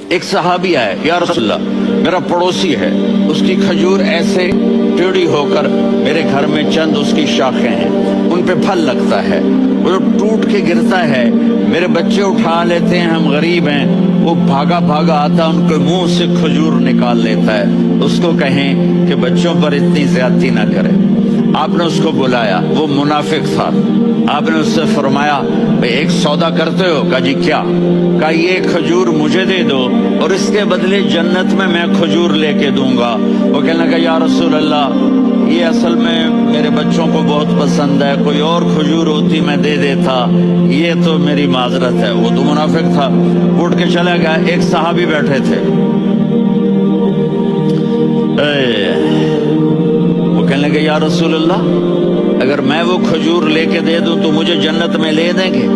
ایک صحابی آئے، یا رسول اللہ میرا پڑوسی ہے، اس کی کھجور ایسے ٹیڑھی ہو کر میرے گھر میں چند اس کی شاخیں ہیں، ان پہ پھل لگتا ہے، وہ جو ٹوٹ کے گرتا ہے میرے بچے اٹھا لیتے ہیں، ہم غریب ہیں، وہ بھاگا بھاگا آتا ان کے منہ سے کھجور نکال لیتا ہے، اس کو کہیں کہ بچوں پر اتنی زیادتی نہ کرے۔ آپ نے اس کو بلایا، وہ منافق تھا، آپ نے اس سے فرمایا بھئی ایک سودا کرتے ہو؟ کہا جی کیا؟ کہا یہ کھجور مجھے دے دو اور اس کے بدلے جنت میں کھجور لے کے دوں گا۔ وہ کہنے لگا یا رسول اللہ یہ اصل میں میرے بچوں کو بہت پسند ہے، کوئی اور کھجور ہوتی میں دے دیتا، یہ تو میری معذرت ہے۔ وہ تو منافق تھا، اٹھ کے چلا گیا۔ ایک صحابی بیٹھے تھے، وہ کہنے لگے یا رسول اللہ اگر میں وہ کھجور لے کے دے دوں تو مجھے جنت میں لے دیں گے؟